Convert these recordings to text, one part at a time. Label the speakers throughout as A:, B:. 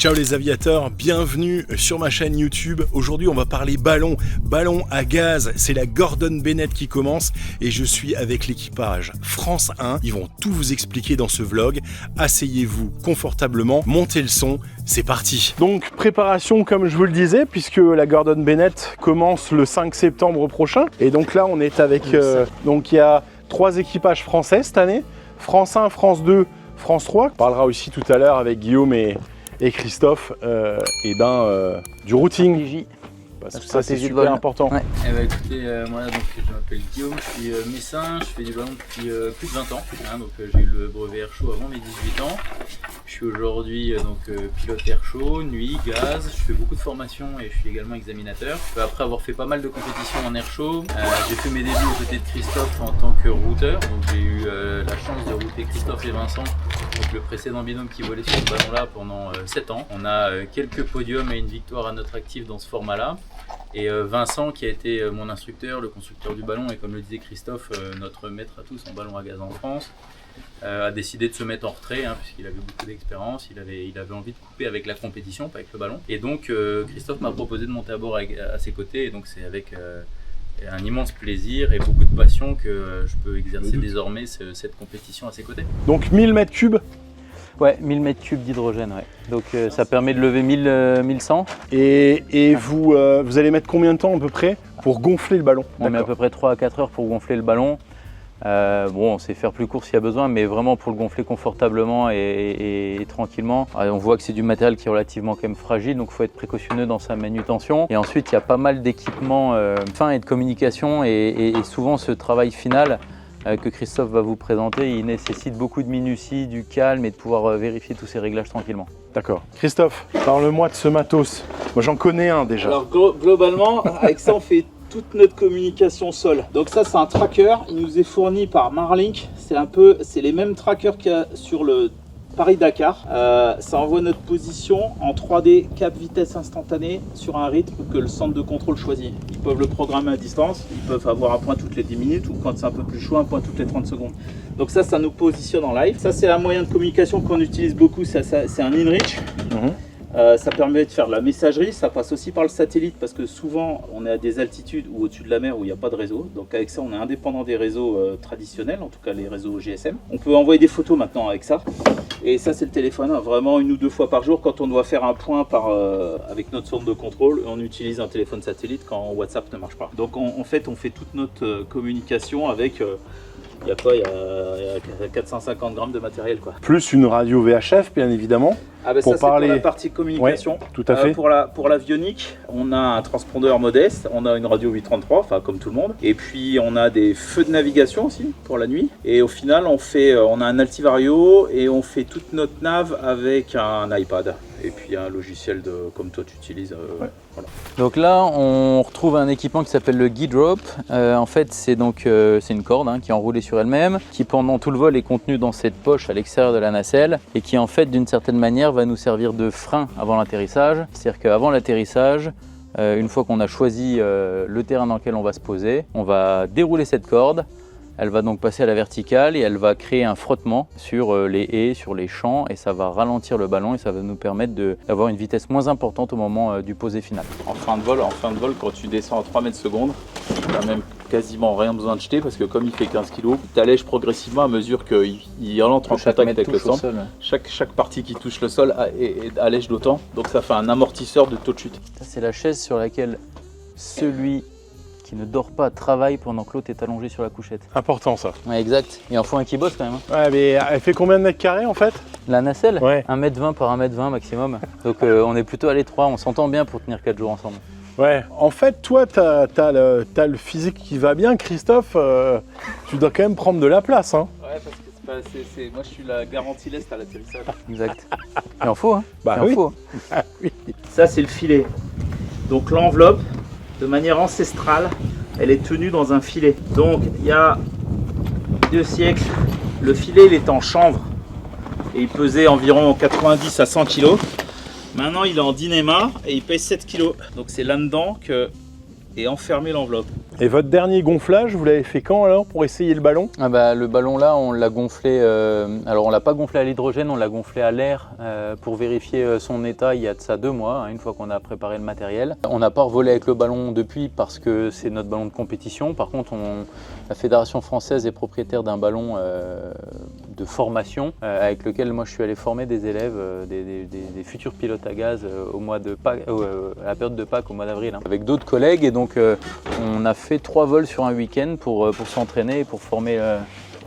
A: Ciao les aviateurs, bienvenue sur ma chaîne YouTube. Aujourd'hui on va parler ballon à gaz. C'est la Gordon Bennett qui commence et je suis avec l'équipage France 1. Ils vont tout vous expliquer dans ce vlog. Asseyez-vous confortablement, montez le son, c'est parti. Donc préparation comme je vous le disais, puisque la Gordon Bennett commence le 5 septembre prochain. Et donc là on est avec, donc il y a 3 équipages français cette année. France 1, France 2, France 3. On parlera aussi tout à l'heure avec Guillaume et Christophe du routing. Parce que ça c'est super important.
B: Ouais. Eh ben, écoutez, moi donc, je m'appelle Guillaume, je suis messin, je fais du ballon depuis plus de 20 ans. Hein, donc j'ai eu le brevet air chaud avant mes 18 ans. Je suis aujourd'hui pilote air chaud, nuit, gaz. Je fais beaucoup de formations et je suis également examinateur. Après avoir fait pas mal de compétitions en air chaud, j'ai fait mes débuts aux côtés de Christophe en tant que routeur. Donc j'ai eu la chance de router Christophe et Vincent, donc le précédent binôme qui volait sur ce ballon-là pendant 7 ans. On a quelques podiums et une victoire à notre actif dans ce format-là. Et Vincent qui a été mon instructeur, le constructeur du ballon et comme le disait Christophe, notre maître à tous en ballon à gaz en France, a décidé de se mettre en retrait puisqu'il avait beaucoup d'expérience, il avait envie de couper avec la compétition, pas avec le ballon. Et donc Christophe m'a proposé de monter à bord à ses côtés et donc c'est avec un immense plaisir et beaucoup de passion que je peux exercer désormais cette compétition à ses côtés.
A: Donc 1000 mètres cubes.
B: Ouais, 1000 mètres cubes d'hydrogène, ouais. Donc ça permet de lever 1100.
A: Et vous allez mettre combien de temps à peu près pour gonfler le ballon?
B: On met à peu près 3 à 4 heures pour gonfler le ballon. Bon, on sait faire plus court s'il y a besoin, mais vraiment pour le gonfler confortablement et tranquillement. On voit que c'est du matériel qui est relativement quand même fragile, donc il faut être précautionneux dans sa manutention. Et ensuite, il y a pas mal d'équipements fins et de communication et souvent ce travail final que Christophe va vous présenter, il nécessite beaucoup de minutie, du calme et de pouvoir vérifier tous ces réglages tranquillement.
A: D'accord. Christophe, parle-moi de ce matos. Moi j'en connais un déjà.
C: Alors globalement, avec ça on fait toute notre communication sol. Donc ça c'est un tracker, il nous est fourni par Marlink. C'est les mêmes trackers qu'il y a sur le Paris-Dakar. Ça envoie notre position en 3D cap vitesse instantanée sur un rythme que le centre de contrôle choisit. Ils peuvent le programmer à distance, ils peuvent avoir un point toutes les 10 minutes ou quand c'est un peu plus chaud, un point toutes les 30 secondes. Donc ça nous positionne en live. Ça c'est un moyen de communication qu'on utilise beaucoup, c'est un InReach. Ça permet de faire de la messagerie, ça passe aussi par le satellite parce que souvent on est à des altitudes ou au-dessus de la mer où il n'y a pas de réseau. Donc avec ça on est indépendant des réseaux traditionnels, en tout cas les réseaux GSM. On peut envoyer des photos maintenant avec ça. Et ça c'est le téléphone, vraiment 1 ou 2 fois par jour quand on doit faire un point avec notre centre de contrôle. On utilise un téléphone satellite quand WhatsApp ne marche pas. Donc en fait on fait toute notre communication avec... Il y a 450 grammes de matériel quoi.
A: Plus une radio VHF bien évidemment.
C: Ah bah ça parler... c'est pour la partie communication.
A: Ouais, tout à fait.
C: Pour l'avionique, on a un transpondeur modeste, on a une radio 833, enfin comme tout le monde. Et puis on a des feux de navigation aussi pour la nuit. Et au final on a un Altivario et on fait toute notre nav avec un iPad. Et puis un logiciel comme toi tu utilises.
A: Ouais.
C: Voilà.
B: Donc là on retrouve un équipement qui s'appelle le G-Drop. En fait c'est une corde qui est enroulée sur elle-même, qui pendant tout le vol est contenue dans cette poche à l'extérieur de la nacelle et qui en fait d'une certaine manière va nous servir de frein avant l'atterrissage. C'est-à-dire qu'avant l'atterrissage, une fois qu'on a choisi le terrain dans lequel on va se poser, on va dérouler cette corde. Elle va donc passer à la verticale et elle va créer un frottement sur les haies, sur les champs et ça va ralentir le ballon et ça va nous permettre d'avoir une vitesse moins importante au moment du posé final.
C: En fin de vol, quand tu descends à 3 mètres secondes, tu n'as même quasiment rien besoin de jeter parce que comme il fait 15 kg, tu allèges progressivement à mesure qu'il entre en contact avec le sol. Chaque partie qui touche le sol allège d'autant, donc ça fait un amortisseur de taux de chute.
B: Ça c'est la chaise sur laquelle celui qui ne dort pas travaille pendant que l'autre est allongé sur la couchette.
A: Important ça.
B: Ouais, exact. Et en faut un qui bosse quand même.
A: Ouais, mais elle fait combien de mètres carrés en fait?
B: La nacelle,
A: ouais.
B: 1m20 par 1m20 maximum. Donc on est plutôt à l'étroit, on s'entend bien pour tenir 4 jours ensemble.
A: Ouais, en fait toi t'as le physique qui va bien Christophe, tu dois quand même prendre de la place. Hein.
C: Ouais, parce que moi je suis la garantie lest à l'atterrissage.
B: Exact. Il en faut hein.
A: Bah
B: il
A: oui.
B: en faut.
A: Ah, oui.
C: Ça c'est le filet. Donc l'enveloppe, de manière ancestrale, elle est tenue dans un filet. Donc il y a 2 siècles, le filet il est en chanvre et il pesait environ 90 à 100 kg. Maintenant il est en dynéma et il pèse 7 kg. Donc c'est là-dedans que est enfermée l'enveloppe.
A: Et votre dernier gonflage, vous l'avez fait quand alors pour essayer le ballon?
B: Le ballon là, on l'a gonflé, alors on l'a pas gonflé à l'hydrogène, on l'a gonflé à l'air pour vérifier son état il y a de ça 2 mois, hein, une fois qu'on a préparé le matériel. On n'a pas revolé avec le ballon depuis parce que c'est notre ballon de compétition. Par contre, la Fédération française est propriétaire d'un ballon de formation avec lequel moi je suis allé former des élèves, des futurs pilotes à gaz au mois de Pâques, à la période de Pâques au mois d'avril, hein, avec d'autres collègues. Et donc on a fait 3 vols sur un week-end pour s'entraîner et pour former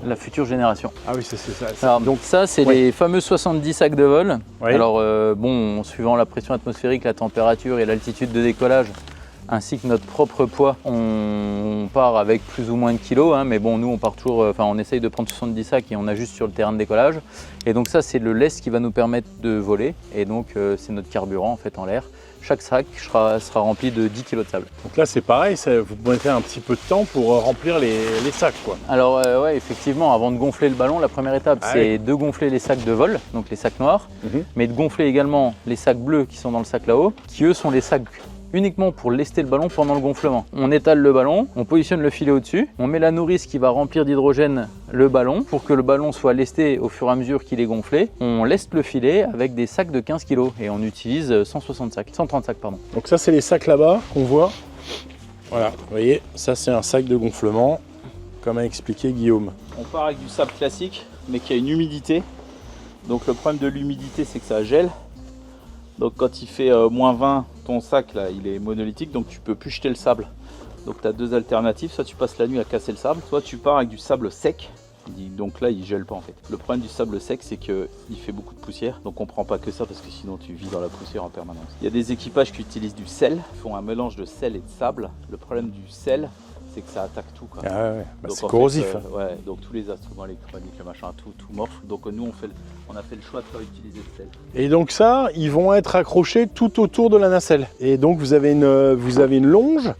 B: la future génération.
A: Ah oui, c'est ça.
B: Alors, donc ça, c'est les fameux 70 sacs de vol.
A: Oui.
B: Alors suivant la pression atmosphérique, la température et l'altitude de décollage, ainsi que notre propre poids, on part avec plus ou moins de kilos, hein, mais bon, nous on part toujours, on essaye de prendre 70 sacs et on ajuste sur le terrain de décollage. Et donc ça, c'est le lest qui va nous permettre de voler, et donc c'est notre carburant en fait en l'air. Chaque sac sera rempli de 10 kg de sable.
A: Donc là c'est pareil, vous mettez un petit peu de temps pour remplir les sacs quoi.
B: Alors ouais, effectivement, avant de gonfler le ballon, la première étape c'est de gonfler les sacs de vol, donc les sacs noirs, mais de gonfler également les sacs bleus qui sont dans le sac là-haut, qui eux sont les sacs uniquement pour lester le ballon pendant le gonflement. On étale le ballon, on positionne le filet au-dessus, on met la nourrice qui va remplir d'hydrogène le ballon pour que le ballon soit lesté au fur et à mesure qu'il est gonflé. On leste le filet avec des sacs de 15 kg et on utilise 130 sacs.
A: Donc ça c'est les sacs là-bas qu'on voit. Voilà, vous voyez, ça c'est un sac de gonflement, comme a expliqué Guillaume.
C: On part avec du sable classique, mais qui a une humidité. Donc le problème de l'humidité, c'est que ça gèle. Donc quand il fait moins 20, ton sac là, il est monolithique, donc tu peux plus jeter le sable. Donc tu as 2 alternatives, soit tu passes la nuit à casser le sable, soit tu pars avec du sable sec. Donc là, il gèle pas en fait. Le problème du sable sec, c'est qu'il fait beaucoup de poussière, donc on prend pas que ça parce que sinon tu vis dans la poussière en permanence. Il y a des équipages qui utilisent du sel, font un mélange de sel et de sable. Le problème du sel, c'est que ça attaque tout, quoi.
A: Ah ouais,
C: Donc,
A: c'est corrosif.
C: Ouais, donc tous les instruments électroniques, le machin, tout morfle. Donc nous, on a fait le choix de pas utiliser de sel.
A: Et donc ça, ils vont être accrochés tout autour de la nacelle. Et donc vous avez une longe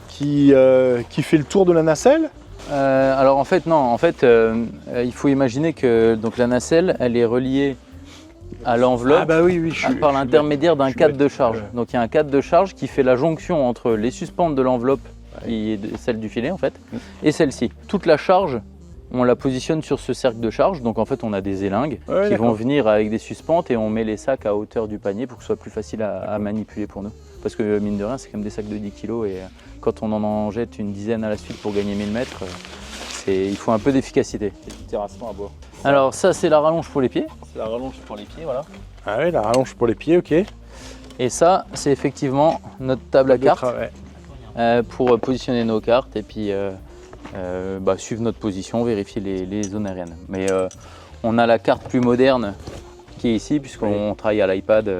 A: qui fait le tour de la nacelle.
B: Alors en fait non, il faut imaginer que donc, la nacelle, elle est reliée à l'enveloppe par l'intermédiaire d'un cadre de charge. Donc il y a un cadre de charge qui fait la jonction entre les suspentes de l'enveloppe, qui est celle du filet en fait, et celle-ci. Toute la charge, on la positionne sur ce cercle de charge, donc en fait on a des élingues qui vont venir avec des suspentes et on met les sacs à hauteur du panier pour que ce soit plus facile à manipuler pour nous. Parce que mine de rien, c'est quand même des sacs de 10 kg et quand on en jette une dizaine à la suite pour gagner 1000 mètres, il faut un peu d'efficacité.
C: C'est du terrassement à bord.
B: Alors ça, c'est la rallonge pour les pieds.
C: C'est la rallonge pour les pieds, voilà.
A: Ah oui, la rallonge pour les pieds, ok.
B: Et ça, c'est effectivement notre table à cartes pour positionner nos cartes et puis suivre notre position, vérifier les zones aériennes. Mais on a la carte plus moderne qui est ici puisqu'on travaille à l'iPad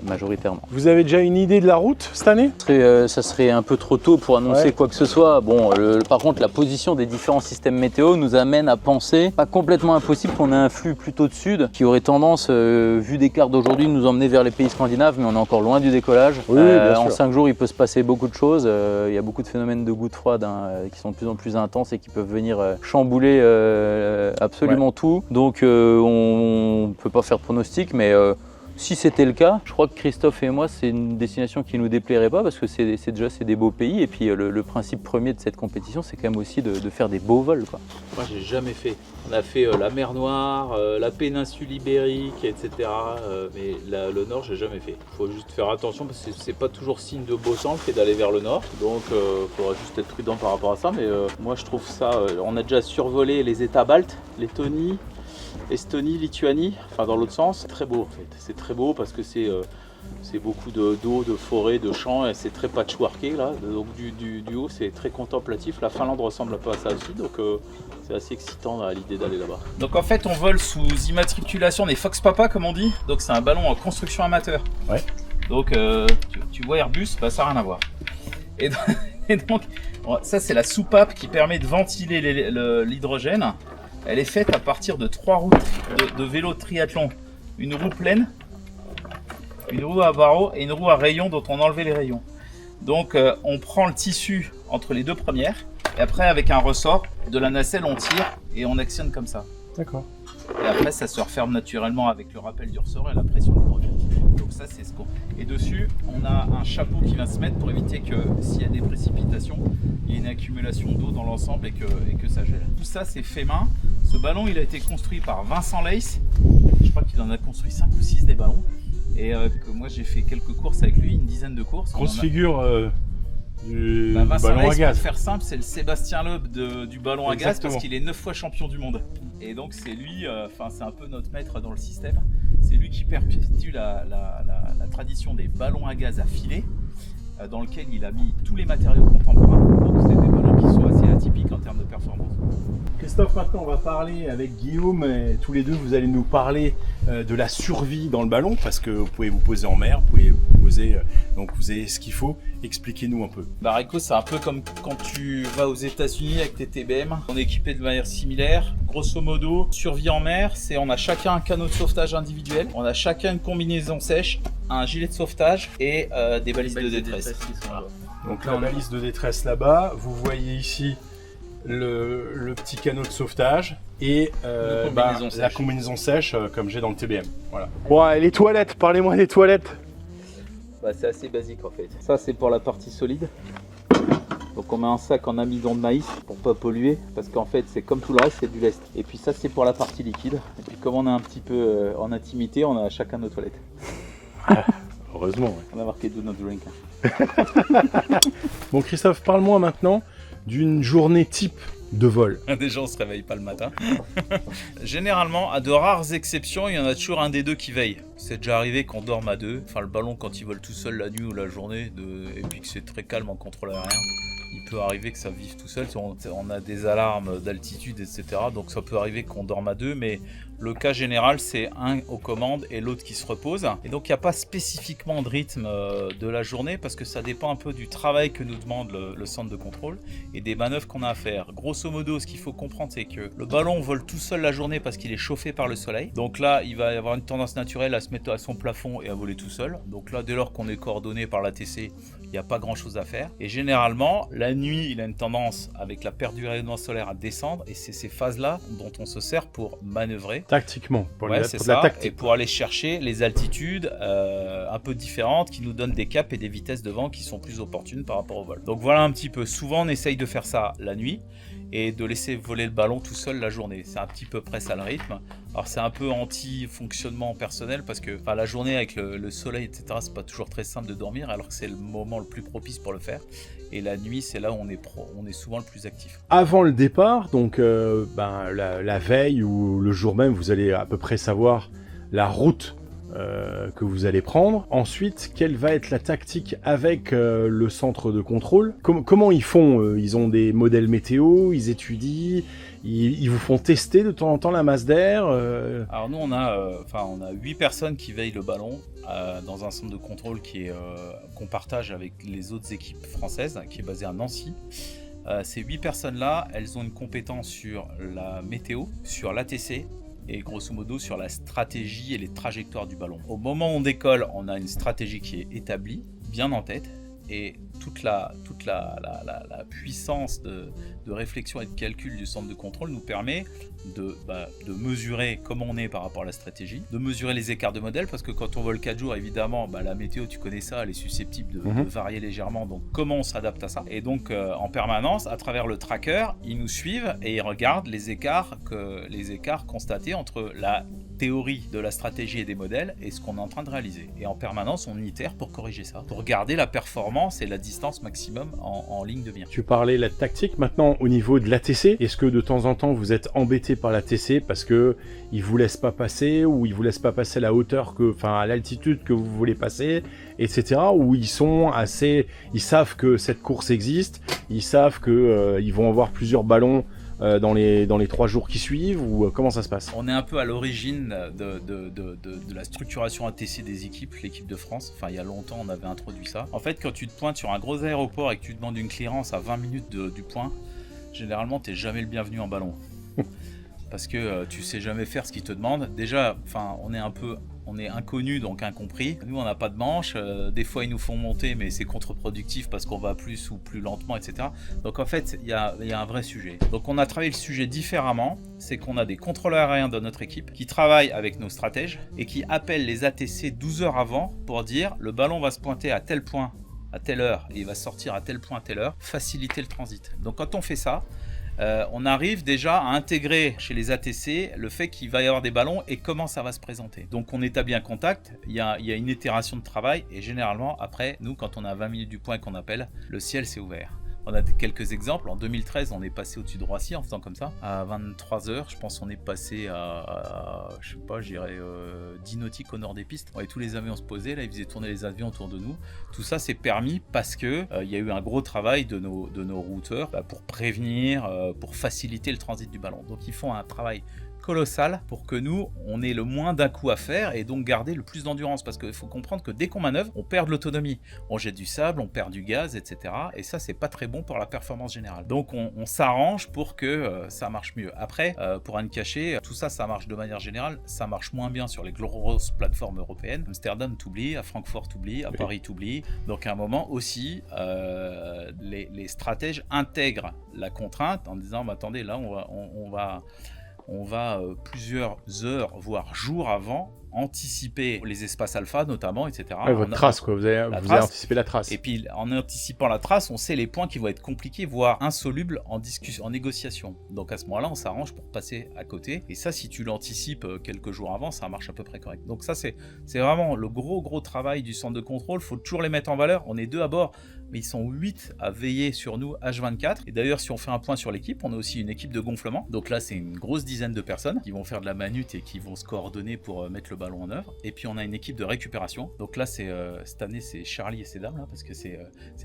B: majoritairement.
A: Vous avez déjà une idée de la route cette année ?
B: Ça serait un peu trop tôt pour annoncer quoi que ce soit. Bon, par contre, la position des différents systèmes météo nous amène à penser, pas complètement impossible, qu'on ait un flux plutôt de sud qui aurait tendance, vu des cartes d'aujourd'hui, nous emmener vers les pays scandinaves, mais on est encore loin du décollage. En 5 jours, il peut se passer beaucoup de choses. Il y a beaucoup de phénomènes de gouttes froides qui sont de plus en plus intenses et qui peuvent venir chambouler absolument tout. Donc, on ne peut pas faire de pronostic. Mais si c'était le cas, je crois que Christophe et moi, c'est une destination qui ne nous déplairait pas parce que c'est des beaux pays. Et puis le principe premier de cette compétition, c'est quand même aussi de faire des beaux vols, quoi.
C: Moi, j'ai jamais fait. On a fait la mer Noire, la péninsule ibérique, etc. Mais le nord, j'ai jamais fait. Il faut juste faire attention parce que c'est pas toujours signe de beau temps le fait d'aller vers le nord. Donc, il faudra juste être prudent par rapport à ça. Mais moi, je trouve ça. On a déjà survolé les États baltes, Lettonie, Estonie, Lituanie, enfin dans l'autre sens, c'est très beau en fait. C'est très beau parce que c'est beaucoup d'eau, de forêt, de champs et c'est très patchworké là. Donc du haut c'est très contemplatif. La Finlande ressemble un peu à ça aussi, donc c'est assez excitant à l'idée d'aller là-bas. Donc en fait on vole sous immatriculation des Fox Papa comme on dit. Donc c'est un ballon en construction amateur. Ouais. Donc tu vois Airbus, bah, ça n'a rien à voir. Et donc ça c'est la soupape qui permet de ventiler l'hydrogène. Elle est faite à partir de 3 roues de vélo triathlon. Une roue pleine, une roue à barreaux et une roue à rayons dont on enlevait les rayons. Donc on prend le tissu entre les 2 premières et après avec un ressort de la nacelle on tire et on actionne comme ça.
A: D'accord.
C: Et après ça se referme naturellement avec le rappel du ressort et la pression d'hydrogène. Donc ça ça c'est ce qu'on... Et dessus, on a un chapeau qui vient se mettre pour éviter que s'il y a des précipitations, il y ait une accumulation d'eau dans l'ensemble et que ça gèle. Tout ça c'est fait main. Ce ballon il a été construit par Vincent Leys. Je crois qu'il en a construit 5 ou 6 des ballons. Et que moi j'ai fait quelques courses avec lui, une dizaine de courses.
A: Grosse figure du
C: Vincent
A: ballon à
C: Leys,
A: gaz.
C: pour faire simple, c'est le Sébastien Loeb du ballon à gaz
A: Exactement.
C: parce qu'il est 9 fois champion du monde. Et donc c'est lui, c'est un peu notre maître dans le système. C'est lui qui perpétue la tradition des ballons à gaz à filet, dans lequel il a mis tous les matériaux contemporains. Donc c'est des ballons qui sont assez atypiques en termes de performance.
A: Christophe, maintenant on va parler avec Guillaume et tous les deux vous allez nous parler de la survie dans le ballon parce que vous pouvez vous poser en mer, vous pouvez vous poser, donc vous avez ce qu'il faut. Expliquez-nous un peu.
C: Bah Rico, c'est un peu comme quand tu vas aux États-Unis avec tes TBM. On est équipé de manière similaire. Grosso modo, survie en mer, c'est on a chacun un canot de sauvetage individuel, on a chacun une combinaison sèche, un gilet de sauvetage et des balises de détresse.
A: Donc la balise de détresse là-bas, vous voyez ici le petit canot de sauvetage et la combinaison sèche comme j'ai dans le TBM. Voilà. Bon, les toilettes, parlez-moi des toilettes.
C: Bah, c'est assez basique en fait. Ça c'est pour la partie solide. Donc on met un sac en amidon de maïs pour pas polluer parce qu'en fait c'est comme tout le reste, c'est du lest. Et puis ça c'est pour la partie liquide. Et puis comme on est un petit peu en intimité, on a chacun nos toilettes.
A: Heureusement. Ouais.
C: On a marqué do not drink.
A: Bon Christophe, parle-moi maintenant d'une journée type de vol.
C: Déjà on se réveille pas le matin. Généralement, à de rares exceptions, il y en a toujours un des deux qui veille. C'est déjà arrivé qu'on dorme à deux. Enfin le ballon quand il vole tout seul la nuit ou la journée, et puis que c'est très calme en contrôle aérien, il peut arriver que ça vive tout seul. On a des alarmes d'altitude, etc. Donc ça peut arriver qu'on dorme à deux, mais le cas général c'est un aux commandes et l'autre qui se repose. Et donc il n'y a pas spécifiquement de rythme de la journée parce que ça dépend un peu du travail que nous demande le centre de contrôle et des manœuvres qu'on a à faire. Grosso modo, ce qu'il faut comprendre c'est que le ballon vole tout seul la journée parce qu'il est chauffé par le soleil. Donc là il va y avoir une tendance naturelle à se mettre à son plafond et à voler tout seul. Donc là dès lors qu'on est coordonné par l'ATC, il n'y a pas grand chose à faire. Et généralement la nuit il a une tendance avec la perte du rayonnement solaire à descendre et c'est ces phases là dont on se sert pour manœuvrer.
A: Tactiquement, pour
C: Ouais,
A: la tactique.
C: Et pour aller chercher les altitudes un peu différentes qui nous donnent des caps et des vitesses de vent qui sont plus opportunes par rapport au vol. Donc voilà un petit peu, souvent on essaye de faire ça la nuit et de laisser voler le ballon tout seul la journée. C'est un petit peu près ça le rythme. Alors c'est un peu anti-fonctionnement personnel parce que la journée avec le soleil, etc., c'est pas toujours très simple de dormir alors que c'est le moment le plus propice pour le faire. Et la nuit, c'est là où on est souvent le plus actif.
A: Avant le départ, donc la veille ou le jour même, vous allez à peu près savoir la route que vous allez prendre. Ensuite, quelle va être la tactique avec le centre de contrôle? Comment ils font? Ils ont des modèles météo, ils étudient, ils vous font tester de temps en temps la masse d'air
C: Alors nous, on a 8 personnes qui veillent le ballon dans un centre de contrôle qu'on partage avec les autres équipes françaises, qui est basé à Nancy. Ces 8 personnes-là, elles ont une compétence sur la météo, sur l'ATC, et grosso modo sur la stratégie et les trajectoires du ballon. Au moment où on décolle, on a une stratégie qui est établie, bien en tête, et toute la puissance de réflexion et de calcul du centre de contrôle nous permet de mesurer comment on est par rapport à la stratégie, de mesurer les écarts de modèle, parce que quand on vole 4 jours, évidemment, la météo, tu connais ça, elle est susceptible de varier légèrement, donc comment on s'adapte à ça? Et donc, en permanence, à travers le tracker, ils nous suivent et ils regardent les écarts constatés entre la théorie de la stratégie et des modèles et ce qu'on est en train de réaliser. Et en permanence, on itère pour corriger ça, pour garder la performance et la distance maximum en ligne de mire.
A: Tu parlais de la tactique. Maintenant, au niveau de l'ATC, est-ce que de temps en temps vous êtes embêté par l'ATC parce que ils vous laissent pas passer ou ils vous laissent pas passer à la hauteur à l'altitude que vous voulez passer, etc. Ou ils savent que cette course existe, ils savent que ils vont avoir plusieurs ballons dans les 3 jours qui suivent, ou comment ça se passe?
C: On est un peu à l'origine de la structuration ATC des équipes, l'équipe de France. Enfin, il y a longtemps, on avait introduit ça. En fait, quand tu te pointes sur un gros aéroport et que tu demandes une clearance à 20 minutes du point, généralement, tu n'es jamais le bienvenu en ballon.
B: parce que tu sais jamais faire ce qu'ils te demandent. Déjà, on est inconnu, donc incompris. Nous, on n'a pas de manche. Des fois, ils nous font monter, mais c'est contre-productif parce qu'on va plus ou plus lentement, etc. Donc, en fait, il y a un vrai sujet. Donc, on a travaillé le sujet différemment. C'est qu'on a des contrôleurs aériens dans notre équipe qui travaillent avec nos stratèges et qui appellent les ATC 12 heures avant pour dire le ballon va se pointer à tel point, à telle heure, et il va sortir à tel point, à telle heure. Faciliter le transit. Donc, quand on fait ça, on arrive déjà à intégrer chez les ATC le fait qu'il va y avoir des ballons et comment ça va se présenter. Donc on établit un contact, il y a une itération de travail et généralement après, nous quand on a 20 minutes du point qu'on appelle, le ciel s'est ouvert. On a quelques exemples. En 2013, on est passé au-dessus de Roissy en faisant comme ça. À 23h, je pense qu'on est passé à je sais pas, je dirais 10 nautiques au nord des pistes. Et tous les avions se posaient, là, ils faisaient tourner les avions autour de nous. Tout ça, c'est permis parce que il y a eu un gros travail de nos routeurs pour prévenir, pour faciliter le transit du ballon. Donc, ils font un travail colossal pour que nous, on ait le moins d'un coup à faire et donc garder le plus d'endurance parce qu'il faut comprendre que dès qu'on manœuvre, on perd de l'autonomie. On jette du sable, on perd du gaz, etc. Et ça, c'est pas très bon pour la performance générale. Donc, on s'arrange pour que ça marche mieux. Après, pour rien cacher, tout ça, ça marche de manière générale. Ça marche moins bien sur les grosses plateformes européennes. Amsterdam t'oublie, à Francfort t'oublie, à Paris t'oublie. Donc, à un moment aussi, les stratèges intègrent la contrainte en disant, attendez, là, on va plusieurs heures, voire jours avant, anticiper les espaces alpha notamment, etc.
A: Ouais, votre trace, quoi. Vous avez anticipé la trace.
B: Et puis, en anticipant la trace, on sait les points qui vont être compliqués, voire insolubles en négociation. Donc, à ce moment-là, on s'arrange pour passer à côté. Et ça, si tu l'anticipes quelques jours avant, ça marche à peu près correct. Donc ça, c'est vraiment le gros travail du centre de contrôle. Il faut toujours les mettre en valeur. On est 2 à bord, mais ils sont 8 à veiller sur nous H24. Et d'ailleurs, si on fait un point sur l'équipe, on a aussi une équipe de gonflement. Donc là, c'est une grosse dizaine de personnes qui vont faire de la manute et qui vont se coordonner pour mettre le ballon en œuvre. Et puis on a une équipe de récupération. Donc là, cette année, c'est Charlie et ses dames là, parce que c'est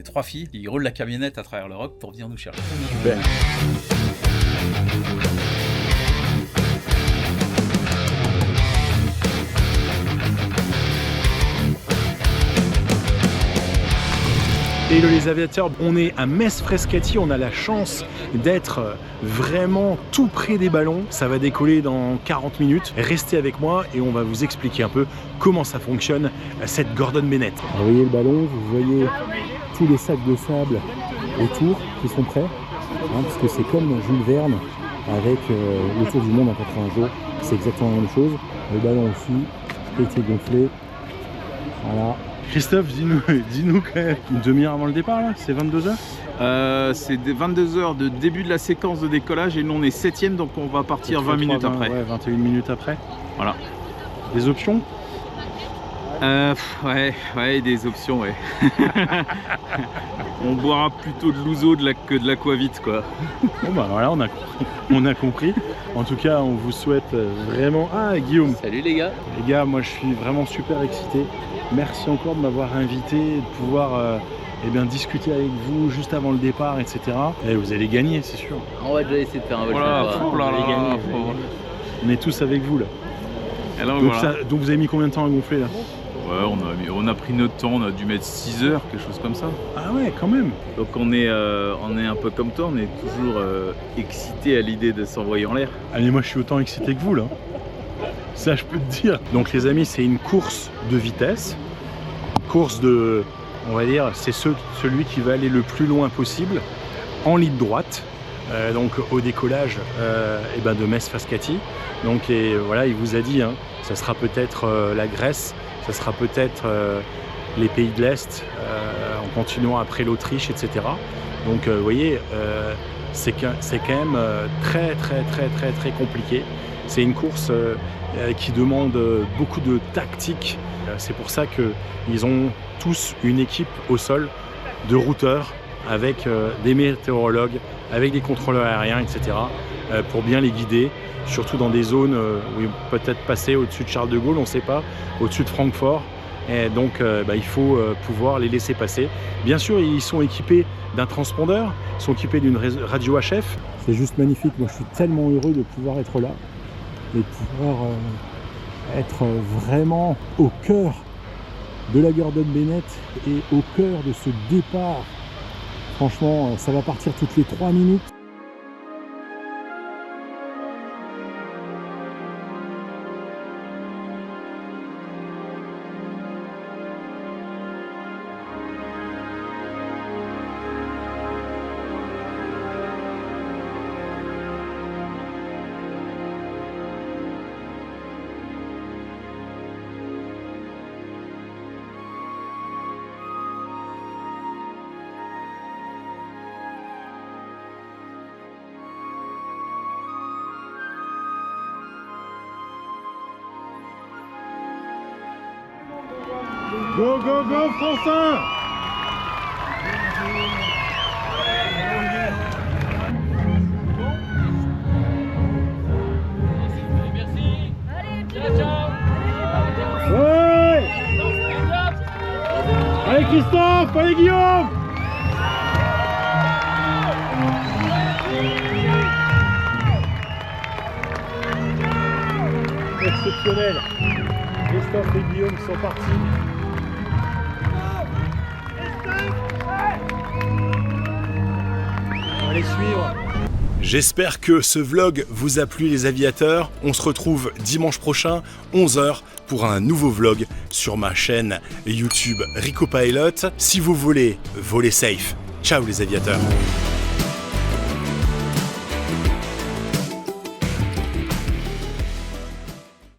B: 3 filles qui roulent la camionnette à travers l'Europe pour venir nous chercher.
A: Super. Hello les aviateurs, on est à Metz-Frascati, on a la chance d'être vraiment tout près des ballons. Ça va décoller dans 40 minutes. Restez avec moi et on va vous expliquer un peu comment ça fonctionne, cette Gordon Bennett.
D: Vous voyez le ballon, vous voyez tous les sacs de sable autour qui sont prêts, parce que c'est comme Jules Verne avec le tour du monde en 80 jours. C'est exactement la même chose. Le ballon aussi a été gonflé. Voilà.
A: Christophe, dis-nous quand même, une demi-heure avant le départ là, c'est 22h?
C: C'est 22h de début de la séquence de décollage et nous on est 7ème, donc on va partir 20 minutes après.
A: Ouais, 21 minutes après.
C: Voilà.
A: Des options?
C: Ouais, des options, ouais. On boira plutôt de l'ouzo que de l'aquavite, quoi.
A: Bon bah voilà, on a compris. En tout cas, on vous souhaite vraiment... Ah, Guillaume.
B: Salut les gars.
A: Les gars, moi je suis vraiment super excité. Merci encore de m'avoir invité, de pouvoir discuter avec vous juste avant le départ, etc. Et vous allez gagner, c'est sûr.
B: On va déjà essayer de faire un vol.
A: On est tous avec vous là.
C: Alors,
A: donc vous avez mis combien de temps à gonfler là?
C: Ouais, on a pris notre temps, on a dû mettre 6 heures, quelque chose comme ça.
A: Ah ouais, quand même.
C: Donc on est un peu comme toi, on est toujours excité à l'idée de s'envoyer en l'air.
A: Allez, moi je suis autant excité que vous là. Ça je peux te dire. Donc les amis, c'est une course de vitesse. Course de, on va dire, c'est celui qui va aller le plus loin possible en ligne droite. Donc au décollage de Metz-Frascati. Donc voilà, il vous a dit, ça sera peut-être la Grèce, ça sera peut-être les pays de l'Est, en continuant après l'Autriche, etc. Donc vous voyez, c'est quand même très compliqué. C'est une course qui demande beaucoup de tactique. C'est pour ça qu'ils ont tous une équipe au sol de routeurs avec des météorologues, avec des contrôleurs aériens, etc. Pour bien les guider, surtout dans des zones où ils peuvent peut-être passer au-dessus de Charles de Gaulle, on ne sait pas, au-dessus de Francfort. Et donc il faut pouvoir les laisser passer. Bien sûr, ils sont équipés d'un transpondeur, ils sont équipés d'une radio HF.
D: C'est juste magnifique, moi je suis tellement heureux de pouvoir être là et de pouvoir être vraiment au cœur de la Gordon Bennett et au cœur de ce départ. Franchement, ça va partir toutes les 3 minutes.
A: Go, go, go, France 1! Ouais! Allez Christophe, allez Guillaume! Exceptionnel! Christophe et Guillaume sont partis. On va les suivre. J'espère que ce vlog vous a plu les aviateurs. On se retrouve dimanche prochain, 11 h, pour un nouveau vlog sur ma chaîne YouTube Rico Pilot. Si vous voulez, volez safe. Ciao les aviateurs.